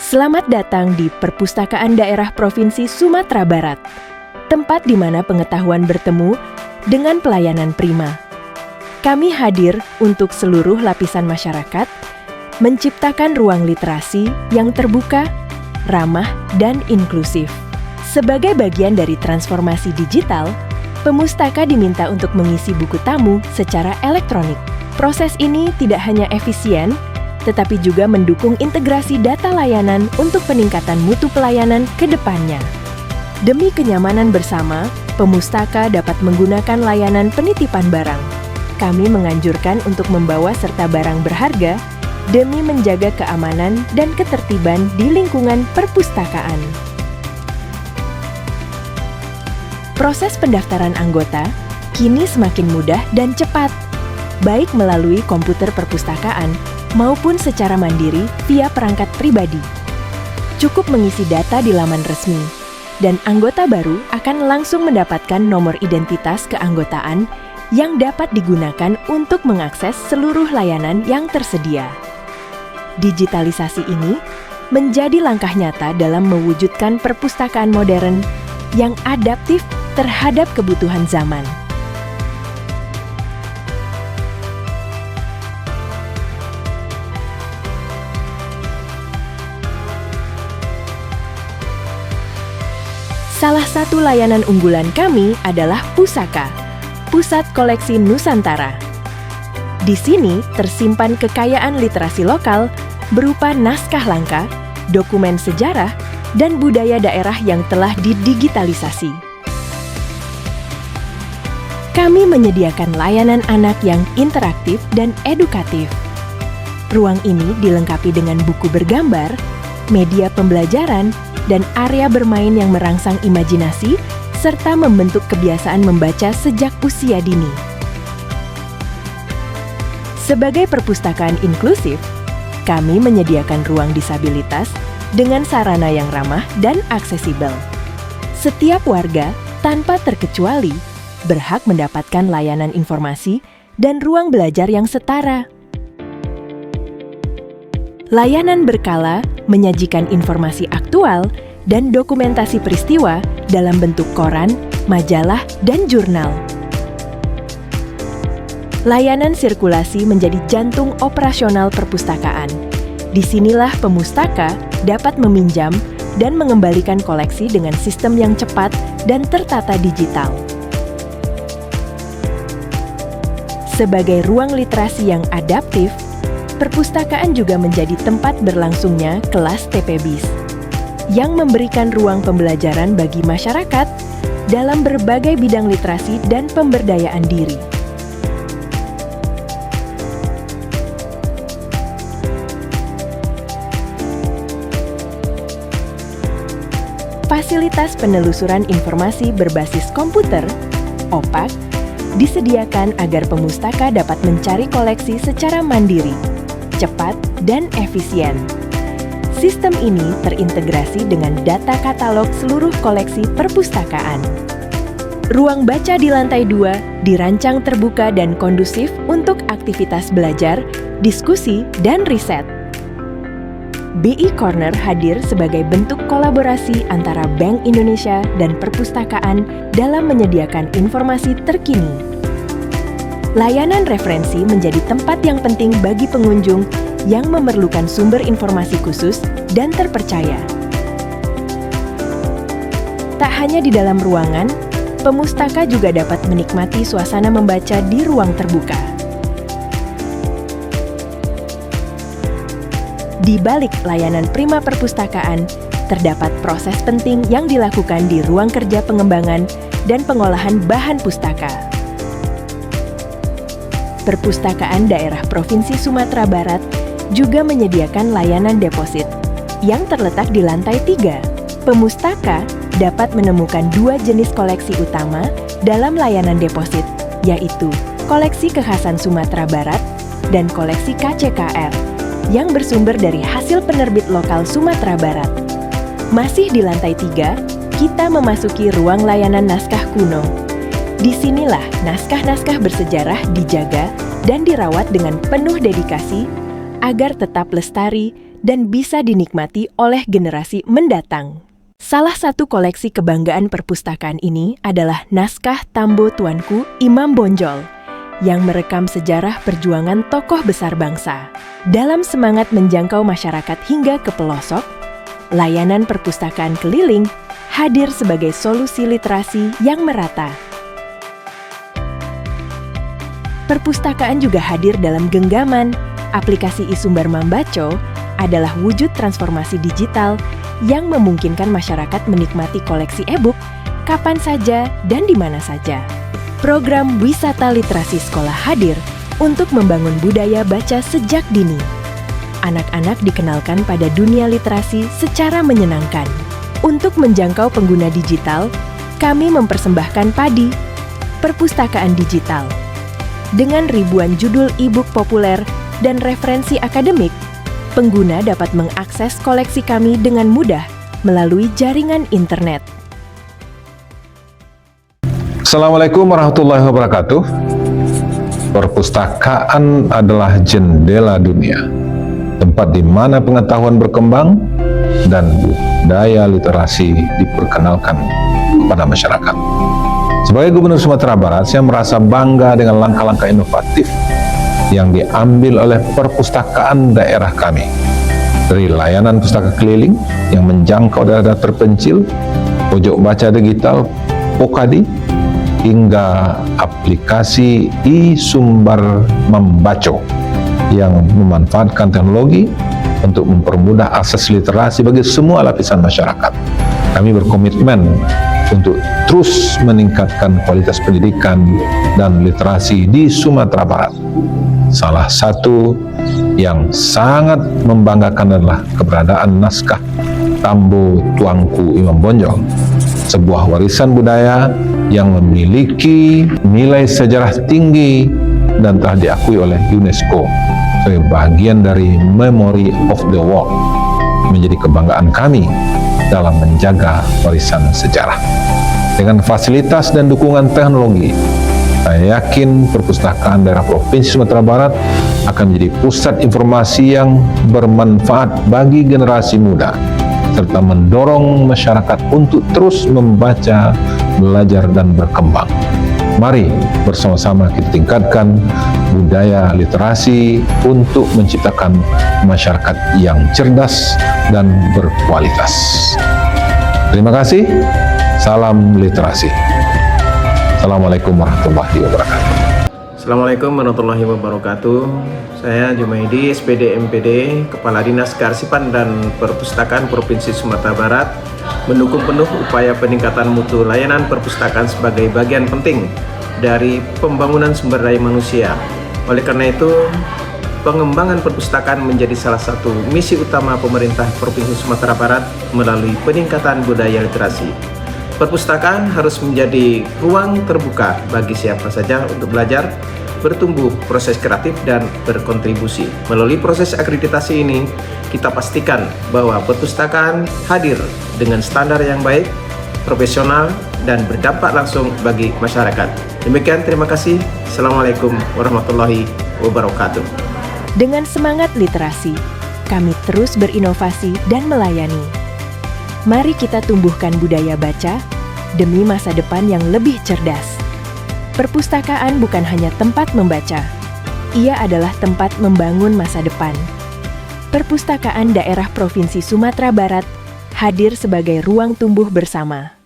Selamat datang di Perpustakaan Daerah Provinsi Sumatera Barat, tempat di mana pengetahuan bertemu dengan pelayanan prima. Kami hadir untuk seluruh lapisan masyarakat, menciptakan ruang literasi yang terbuka, ramah, dan inklusif. Sebagai bagian dari transformasi digital, pemustaka diminta untuk mengisi buku tamu secara elektronik. Proses ini tidak hanya efisien, tetapi juga mendukung integrasi data layanan untuk peningkatan mutu pelayanan ke depannya. Demi kenyamanan bersama, pemustaka dapat menggunakan layanan penitipan barang. Kami menganjurkan untuk membawa serta barang berharga demi menjaga keamanan dan ketertiban di lingkungan perpustakaan. Proses pendaftaran anggota kini semakin mudah dan cepat, baik melalui komputer perpustakaan maupun secara mandiri via perangkat pribadi. Cukup mengisi data di laman resmi, dan anggota baru akan langsung mendapatkan nomor identitas keanggotaan yang dapat digunakan untuk mengakses seluruh layanan yang tersedia. Digitalisasi ini menjadi langkah nyata dalam mewujudkan perpustakaan modern yang adaptif terhadap kebutuhan zaman. Salah satu layanan unggulan kami adalah Pusaka, Pusat Koleksi Nusantara. Di sini tersimpan kekayaan literasi lokal berupa naskah langka, dokumen sejarah, dan budaya daerah yang telah didigitalisasi. Kami menyediakan layanan anak yang interaktif dan edukatif. Ruang ini dilengkapi dengan buku bergambar, media pembelajaran, dan area bermain yang merangsang imajinasi, serta membentuk kebiasaan membaca sejak usia dini. Sebagai perpustakaan inklusif, kami menyediakan ruang disabilitas dengan sarana yang ramah dan aksesibel. Setiap warga, tanpa terkecuali, berhak mendapatkan layanan informasi dan ruang belajar yang setara. Layanan berkala menyajikan informasi aktual dan dokumentasi peristiwa dalam bentuk koran, majalah, dan jurnal. Layanan sirkulasi menjadi jantung operasional perpustakaan. Disinilah pemustaka dapat meminjam dan mengembalikan koleksi dengan sistem yang cepat dan tertata digital. Sebagai ruang literasi yang adaptif, perpustakaan juga menjadi tempat berlangsungnya kelas TPBIS yang memberikan ruang pembelajaran bagi masyarakat dalam berbagai bidang literasi dan pemberdayaan diri. Fasilitas penelusuran informasi berbasis komputer, OPAK, disediakan agar pemustaka dapat mencari koleksi secara mandiri, cepat, dan efisien. Sistem ini terintegrasi dengan data katalog seluruh koleksi perpustakaan. Ruang baca di lantai 2 dirancang terbuka dan kondusif untuk aktivitas belajar, diskusi, dan riset. BI Corner hadir sebagai bentuk kolaborasi antara Bank Indonesia dan perpustakaan dalam menyediakan informasi terkini. Layanan referensi menjadi tempat yang penting bagi pengunjung yang memerlukan sumber informasi khusus dan terpercaya. Tak hanya di dalam ruangan, pemustaka juga dapat menikmati suasana membaca di ruang terbuka. Di balik layanan prima perpustakaan, terdapat proses penting yang dilakukan di ruang kerja pengembangan dan pengolahan bahan pustaka. Perpustakaan Daerah Provinsi Sumatera Barat juga menyediakan layanan deposit yang terletak di lantai 3. Pemustaka dapat menemukan 2 jenis koleksi utama dalam layanan deposit, yaitu koleksi kekhasan Sumatera Barat dan koleksi KCKR yang bersumber dari hasil penerbit lokal Sumatera Barat. Masih di lantai 3, kita memasuki ruang layanan naskah kuno. Disinilah naskah-naskah bersejarah dijaga dan dirawat dengan penuh dedikasi agar tetap lestari dan bisa dinikmati oleh generasi mendatang. Salah satu koleksi kebanggaan perpustakaan ini adalah naskah Tambo Tuanku Imam Bonjol yang merekam sejarah perjuangan tokoh besar bangsa. Dalam semangat menjangkau masyarakat hingga ke pelosok, layanan perpustakaan keliling hadir sebagai solusi literasi yang merata. Perpustakaan juga hadir dalam genggaman. Aplikasi iSumbar Mambaco adalah wujud transformasi digital yang memungkinkan masyarakat menikmati koleksi e-book kapan saja dan di mana saja. Program Wisata Literasi Sekolah hadir untuk membangun budaya baca sejak dini. Anak-anak dikenalkan pada dunia literasi secara menyenangkan. Untuk menjangkau pengguna digital, kami mempersembahkan Padi, perpustakaan digital. Dengan ribuan judul e-book populer dan referensi akademik, pengguna dapat mengakses koleksi kami dengan mudah melalui jaringan internet. Assalamualaikum warahmatullahi wabarakatuh. Perpustakaan adalah jendela dunia, tempat di mana pengetahuan berkembang dan budaya literasi diperkenalkan kepada masyarakat. Sebagai Gubernur Sumatera Barat, saya merasa bangga dengan langkah-langkah inovatif yang diambil oleh perpustakaan daerah kami. Dari layanan pustaka keliling yang menjangkau daerah terpencil, pojok baca digital, Pokadi, hingga aplikasi iSumbar Mambaco yang memanfaatkan teknologi untuk mempermudah akses literasi bagi semua lapisan masyarakat. Kami berkomitmen untuk terus meningkatkan kualitas pendidikan dan literasi di Sumatera Barat. Salah satu yang sangat membanggakan adalah keberadaan naskah Tambo Tuanku Imam Bonjol, sebuah warisan budaya yang memiliki nilai sejarah tinggi dan telah diakui oleh UNESCO sebagai bagian dari Memory of the World, menjadi kebanggaan kami dalam menjaga warisan sejarah. Dengan fasilitas dan dukungan teknologi, saya yakin perpustakaan daerah Provinsi Sumatera Barat akan menjadi pusat informasi yang bermanfaat bagi generasi muda, serta mendorong masyarakat untuk terus membaca, belajar, dan berkembang. Mari bersama-sama kita tingkatkan budaya literasi untuk menciptakan masyarakat yang cerdas dan berkualitas. Terima kasih. Salam literasi. Assalamualaikum warahmatullahi wabarakatuh. Assalamualaikum warahmatullahi wabarakatuh. Saya Jumaidi, SPD MPD, Kepala Dinas Kearsipan dan Perpustakaan Provinsi Sumatera Barat, mendukung penuh upaya peningkatan mutu layanan perpustakaan sebagai bagian penting dari pembangunan sumber daya manusia. Oleh karena itu, pengembangan perpustakaan menjadi salah satu misi utama pemerintah Provinsi Sumatera Barat melalui peningkatan budaya literasi. Perpustakaan harus menjadi ruang terbuka bagi siapa saja untuk belajar, bertumbuh, proses kreatif, dan berkontribusi. Melalui proses akreditasi ini, kita pastikan bahwa perpustakaan hadir dengan standar yang baik, profesional, dan berdampak langsung bagi masyarakat. Demikian, terima kasih. Assalamualaikum warahmatullahi wabarakatuh. Dengan semangat literasi, kami terus berinovasi dan melayani. Mari kita tumbuhkan budaya baca demi masa depan yang lebih cerdas. Perpustakaan bukan hanya tempat membaca, ia adalah tempat membangun masa depan. Perpustakaan Daerah Provinsi Sumatera Barat hadir sebagai ruang tumbuh bersama.